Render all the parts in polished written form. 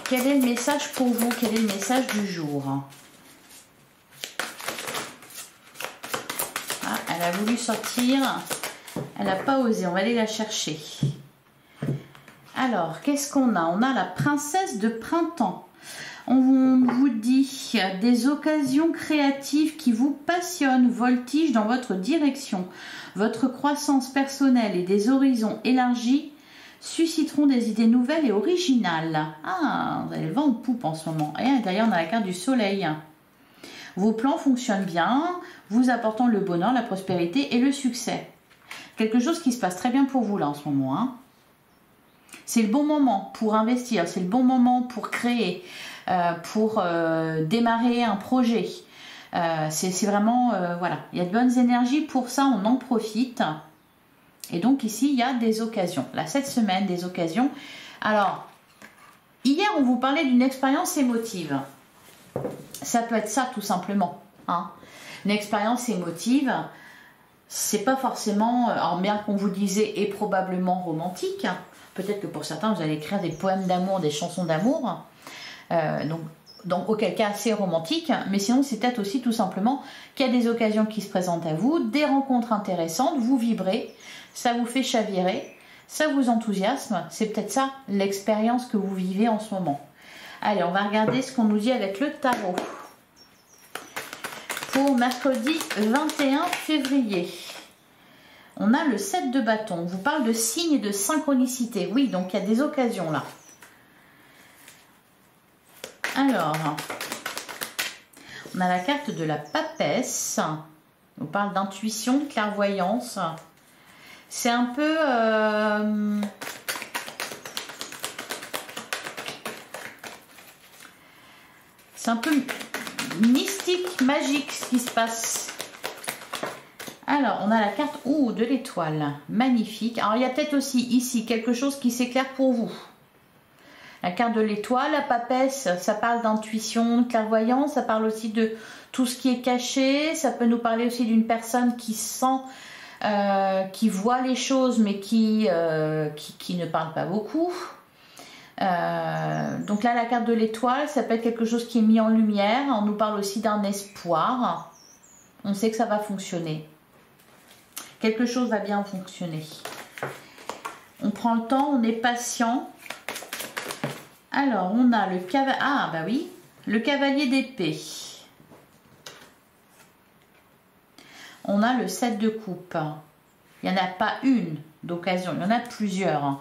quel est le message pour vous? Quel est le message du jour? Ah, elle a voulu sortir. Elle n'a pas osé. On va aller la chercher. Alors, qu'est-ce qu'on a? On a la princesse de printemps. On vous dit des occasions créatives qui vous passionnent, voltigent dans votre direction. Votre croissance personnelle et des horizons élargis susciteront des idées nouvelles et originales. Ah, vous avez le vent en poupe en ce moment. Et d'ailleurs, on a la carte du soleil. Vos plans fonctionnent bien, vous apportant le bonheur, la prospérité et le succès. Quelque chose qui se passe très bien pour vous là en ce moment. Hein. C'est le bon moment pour investir, c'est le bon moment pour créer, pour démarrer un projet. C'est vraiment, voilà, il y a de bonnes énergies pour ça, on en profite. Et donc ici, il y a des occasions. Là, cette semaine, des occasions. Alors, hier, on vous parlait d'une expérience émotive. Ça peut être ça, tout simplement. Hein. Une expérience émotive, c'est pas forcément, alors bien qu'on vous disait, et probablement romantique. Peut-être que pour certains, vous allez écrire des poèmes d'amour, des chansons d'amour. Donc, auquel cas, c'est romantique. Mais sinon, c'est peut-être aussi tout simplement qu'il y a des occasions qui se présentent à vous, des rencontres intéressantes, vous vibrez, ça vous fait chavirer, ça vous enthousiasme. C'est peut-être ça, l'expérience que vous vivez en ce moment. Allez, on va regarder ce qu'on nous dit avec le tarot. Pour mercredi 21 février. On a le 7 de bâton. On vous parle de signes et de synchronicité. Oui, donc il y a des occasions là. Alors, on a la carte de la papesse. On parle d'intuition, de clairvoyance. C'est un peu... c'est un peu mystique, magique ce qui se passe. Alors, on a la carte de l'étoile. Magnifique. Alors, il y a peut-être aussi ici quelque chose qui s'éclaire pour vous. La carte de l'étoile, la papesse, ça parle d'intuition, de clairvoyance. Ça parle aussi de tout ce qui est caché. Ça peut nous parler aussi d'une personne qui sent, qui voit les choses, mais qui ne parle pas beaucoup. Donc là, la carte de l'étoile, ça peut être quelque chose qui est mis en lumière. On nous parle aussi d'un espoir. On sait que ça va fonctionner. Quelque chose va bien fonctionner. On prend le temps, on est patient. Alors, on a le cavalier... Ah, bah oui, le cavalier d'épée. On a le 7 de coupe. Il n'y en a pas une d'occasion, il y en a plusieurs.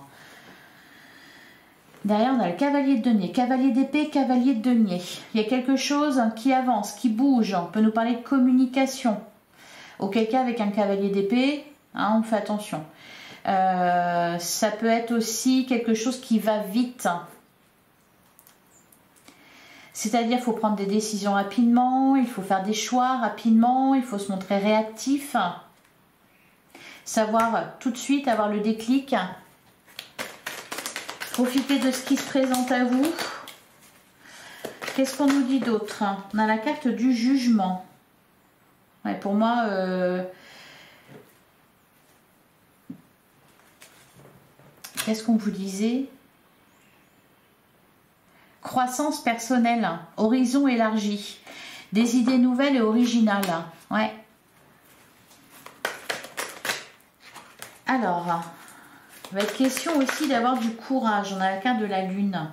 Derrière, on a le cavalier de denier, cavalier d'épée, cavalier de denier. Il y a quelque chose qui avance, qui bouge. On peut nous parler de communication. Auquel cas, avec un cavalier d'épée, hein, on fait attention. Ça peut être aussi quelque chose qui va vite. C'est-à-dire qu'il faut prendre des décisions rapidement, il faut faire des choix rapidement, il faut se montrer réactif. Savoir tout de suite avoir le déclic. Profitez de ce qui se présente à vous. Qu'est-ce qu'on nous dit d'autre? On a la carte du jugement. Ouais, pour moi, qu'est-ce qu'on vous disait? Croissance personnelle, horizon élargi, des idées nouvelles et originales. Ouais. Alors, il va être question aussi d'avoir du courage. On a la carte de la lune.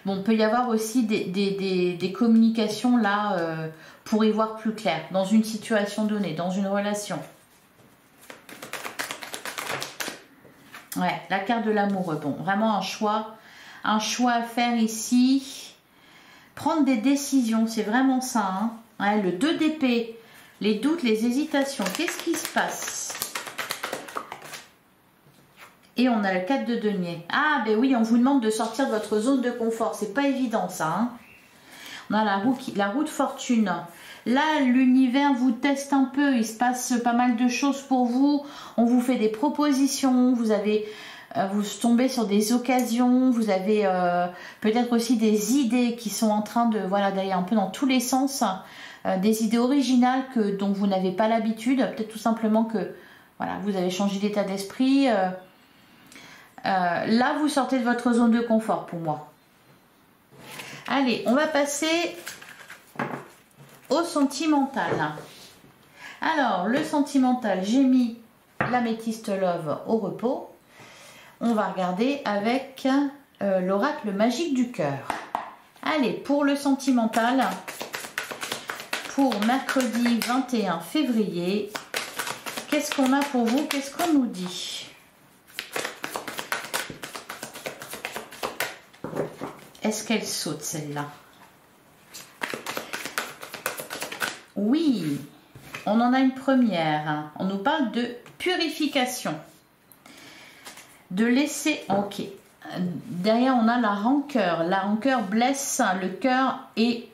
Bon, il peut y avoir aussi des communications là pour y voir plus clair, dans une situation donnée, dans une relation. Ouais, la carte de l'amoureux. Bon, vraiment un choix à faire ici. Prendre des décisions, c'est vraiment ça. Hein. Ouais, le 2 d'épée, les doutes, les hésitations. Qu'est-ce qui se passe? Et on a le 4 de denier. Ah, ben oui, on vous demande de sortir de votre zone de confort. C'est pas évident, ça. Hein. On a la roue de fortune. Là, l'univers vous teste un peu. Il se passe pas mal de choses pour vous. On vous fait des propositions. Vous tombez sur des occasions. Vous avez peut-être aussi des idées qui sont en train de d'aller un peu dans tous les sens. Des idées originales dont vous n'avez pas l'habitude. Peut-être tout simplement que vous avez changé d'état d'esprit. Là, vous sortez de votre zone de confort pour moi. Allez, on va passer au sentimental. Alors, le sentimental, j'ai mis l'améthyste love au repos. On va regarder avec l'oracle magique du cœur. Allez, pour le sentimental, pour mercredi 21 février, qu'est-ce qu'on a pour vous? Qu'est-ce qu'on nous dit? Est-ce qu'elle saute celle-là? Oui, on en a une première. On nous parle de purification. De laisser... Ok. Derrière, on a la rancœur. La rancœur blesse le cœur et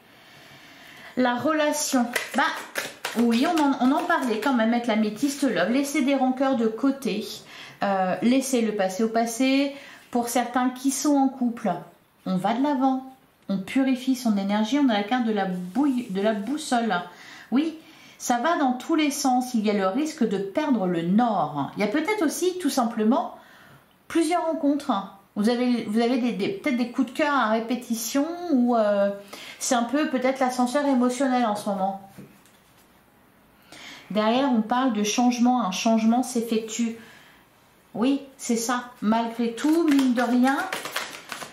la relation. Bah, oui, on en parlait quand même avec l'améthyste love. Laisser des rancœurs de côté. Laisser le passé au passé. Pour certains qui sont en couple, on va de l'avant. On purifie son énergie. On a la carte de la boussole. Oui, ça va dans tous les sens. Il y a le risque de perdre le nord. Il y a peut-être aussi, tout simplement, plusieurs rencontres. Vous avez peut-être des coups de cœur à répétition ou c'est un peu peut-être l'ascenseur émotionnel en ce moment. Derrière, on parle de changement. Un changement s'effectue. Oui, c'est ça. Malgré tout, mine de rien,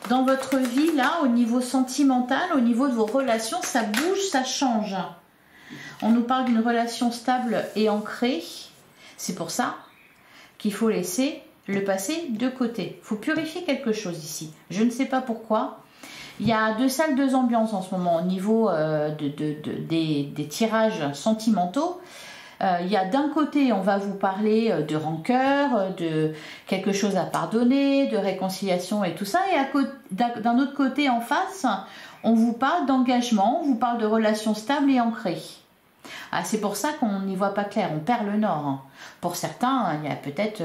dans votre vie, là, au niveau sentimental, au niveau de vos relations, ça bouge, ça change. On nous parle d'une relation stable et ancrée. C'est pour ça qu'il faut laisser le passé de côté. Il faut purifier quelque chose ici. Je ne sais pas pourquoi. Il y a deux salles, deux ambiances en ce moment au niveau des tirages sentimentaux. Il y a d'un côté, on va vous parler de rancœur, de quelque chose à pardonner, de réconciliation et tout ça. Et d'un autre côté, en face, on vous parle d'engagement, on vous parle de relations stables et ancrées. Ah, c'est pour ça qu'on n'y voit pas clair, on perd le nord. Pour certains, il y a peut-être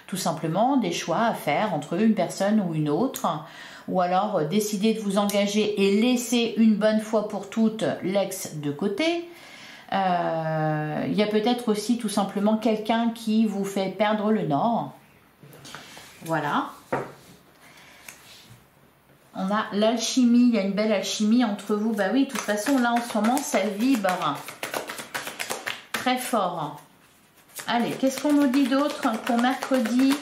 tout simplement des choix à faire entre une personne ou une autre, ou alors décider de vous engager et laisser une bonne fois pour toutes l'ex de côté. Il y a peut-être aussi tout simplement quelqu'un qui vous fait perdre le nord. Voilà. On a l'alchimie, il y a une belle alchimie entre vous. Bah oui, de toute façon, là en ce moment, ça vibre très fort. Allez, qu'est-ce qu'on nous dit d'autre pour mercredi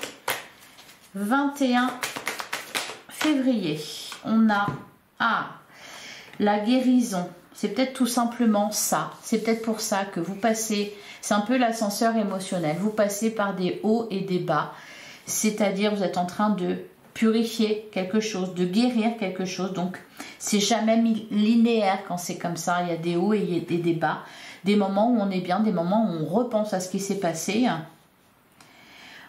21 février? On a la guérison. C'est peut-être tout simplement ça. C'est peut-être pour ça que vous passez, c'est un peu l'ascenseur émotionnel. Vous passez par des hauts et des bas. C'est-à-dire, vous êtes en train de purifier quelque chose, de guérir quelque chose. Donc, c'est jamais linéaire quand c'est comme ça. Il y a des hauts et il y a des bas. Des moments où on est bien, des moments où on repense à ce qui s'est passé.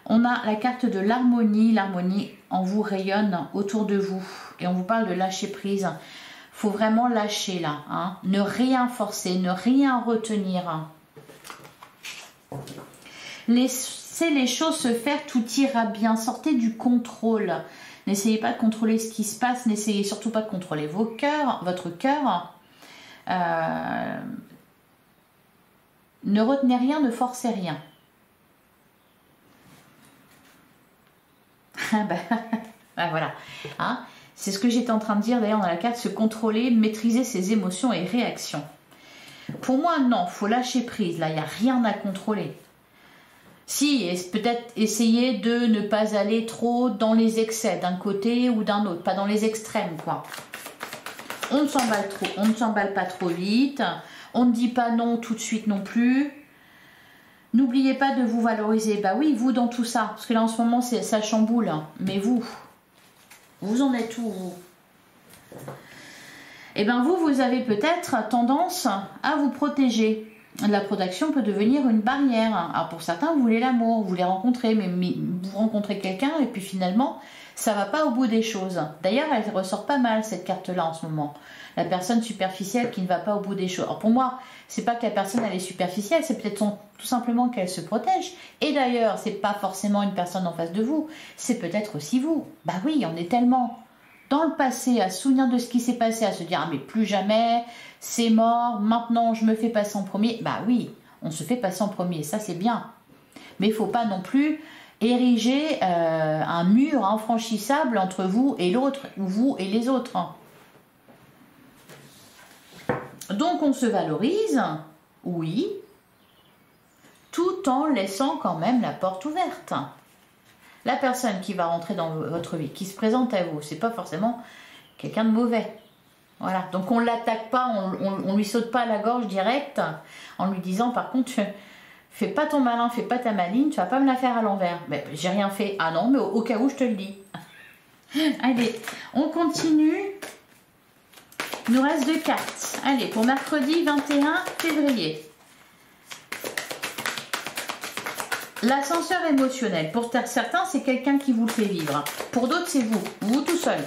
On a la carte de l'harmonie. L'harmonie en vous rayonne autour de vous. Et on vous parle de lâcher prise. Faut vraiment lâcher là. Hein. Ne rien forcer, ne rien retenir. Laissez les choses se faire, tout ira bien. Sortez du contrôle. N'essayez pas de contrôler ce qui se passe. N'essayez surtout pas de contrôler votre cœur. Ne retenez rien, ne forcez rien. Voilà. Hein, c'est ce que j'étais en train de dire d'ailleurs dans la carte, se contrôler, maîtriser ses émotions et réactions. Pour moi, non, il faut lâcher prise. Là, il n'y a rien à contrôler. Si, peut-être essayer de ne pas aller trop dans les excès d'un côté ou d'un autre, pas dans les extrêmes, quoi. On ne s'emballe pas trop vite. On ne dit pas non tout de suite non plus. N'oubliez pas de vous valoriser. Bah oui, vous dans tout ça. Parce que là en ce moment, ça chamboule. Hein. Mais vous en êtes où vous? Eh bien vous avez peut-être tendance à vous protéger. La protection peut devenir une barrière. Alors pour certains, vous voulez l'amour, vous voulez rencontrer, mais vous rencontrez quelqu'un et puis finalement, ça ne va pas au bout des choses. D'ailleurs, elle ressort pas mal cette carte-là en ce moment. La personne superficielle qui ne va pas au bout des choses. Alors pour moi, c'est pas que la personne elle est superficielle, c'est peut-être tout simplement qu'elle se protège. Et d'ailleurs, c'est pas forcément une personne en face de vous, c'est peut-être aussi vous. Bah oui, on est tellement dans le passé à se souvenir de ce qui s'est passé, à se dire ah mais plus jamais, c'est mort, maintenant je me fais passer en premier. Bah oui, on se fait passer en premier, ça c'est bien. Mais il faut pas non plus ériger un mur infranchissable entre vous et l'autre, ou vous et les autres. Donc on se valorise, oui, tout en laissant quand même la porte ouverte. La personne qui va rentrer dans votre vie, qui se présente à vous, c'est pas forcément quelqu'un de mauvais. Voilà, donc on ne l'attaque pas, on lui saute pas à la gorge direct en lui disant par contre fais pas ton malin, fais pas ta maline, tu vas pas me la faire à l'envers. Mais j'ai rien fait. Ah non, mais au cas où je te le dis. Allez, on continue. Il nous reste 2 cartes. Allez, pour mercredi 21 février. L'ascenseur émotionnel. Pour certains, c'est quelqu'un qui vous le fait vivre. Pour d'autres, c'est vous. Vous tout seul.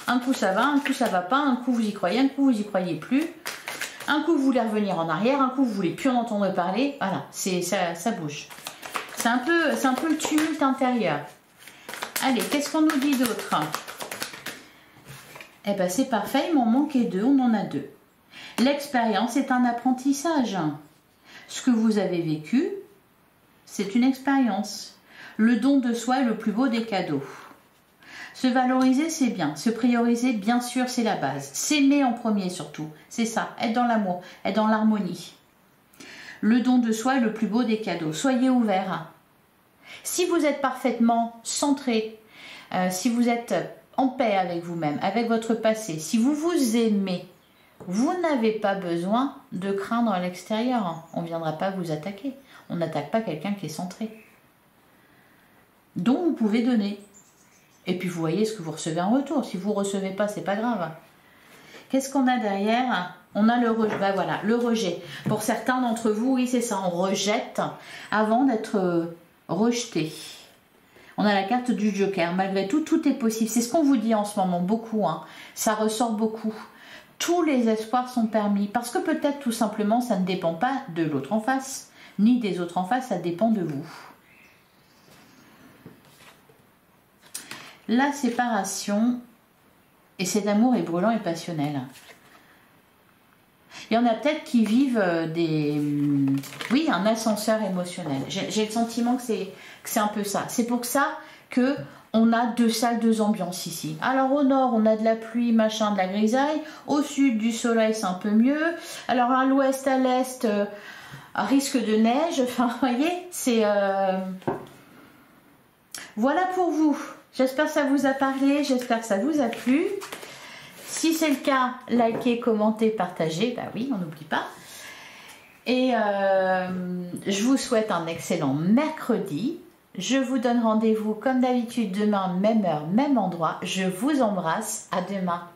Un coup ça va, un coup ça va pas, un coup vous y croyez, un coup vous y croyez plus. Un coup vous voulez revenir en arrière, un coup vous voulez plus en entendre parler. Voilà, ça bouge. C'est un peu le tumulte intérieur. Allez, qu'est-ce qu'on nous dit d'autre? Eh ben c'est parfait, il m'en manquait 2, on en a 2. L'expérience est un apprentissage. Ce que vous avez vécu, c'est une expérience. Le don de soi est le plus beau des cadeaux. Se valoriser, c'est bien. Se prioriser, bien sûr, c'est la base. S'aimer en premier, surtout. C'est ça, être dans l'amour, être dans l'harmonie. Le don de soi est le plus beau des cadeaux. Soyez ouverts. Si vous êtes parfaitement centré, si vous êtes en paix avec vous-même, avec votre passé, si vous vous aimez, vous n'avez pas besoin de craindre l'extérieur. On ne viendra pas vous attaquer. On n'attaque pas quelqu'un qui est centré. Donc, vous pouvez donner. Et puis, vous voyez ce que vous recevez en retour. Si vous ne recevez pas, c'est pas grave. Qu'est-ce qu'on a derrière? On a le rejet. Ben voilà, le rejet. Pour certains d'entre vous, oui, c'est ça. On rejette avant d'être rejeté. On a la carte du Joker. Malgré tout, tout est possible. C'est ce qu'on vous dit en ce moment, beaucoup. Hein. Ça ressort beaucoup. Tous les espoirs sont permis. Parce que peut-être, tout simplement, ça ne dépend pas de l'autre en face, ni des autres en face. Ça dépend de vous. La séparation et cet amour est brûlant et passionnel. Il y en a peut-être qui vivent oui, un ascenseur émotionnel. J'ai le sentiment que c'est un peu ça. C'est pour ça que on a 2 salles, 2 ambiances ici. Alors au nord, on a de la pluie, machin, de la grisaille. Au sud, du soleil, c'est un peu mieux. Alors à l'ouest, à l'est, risque de neige. Enfin, vous voyez, c'est... Voilà pour vous. J'espère que ça vous a parlé, j'espère que ça vous a plu. Si c'est le cas, likez, commentez, partagez. Bah oui, on n'oublie pas. Et je vous souhaite un excellent mercredi. Je vous donne rendez-vous comme d'habitude demain, même heure, même endroit. Je vous embrasse. À demain.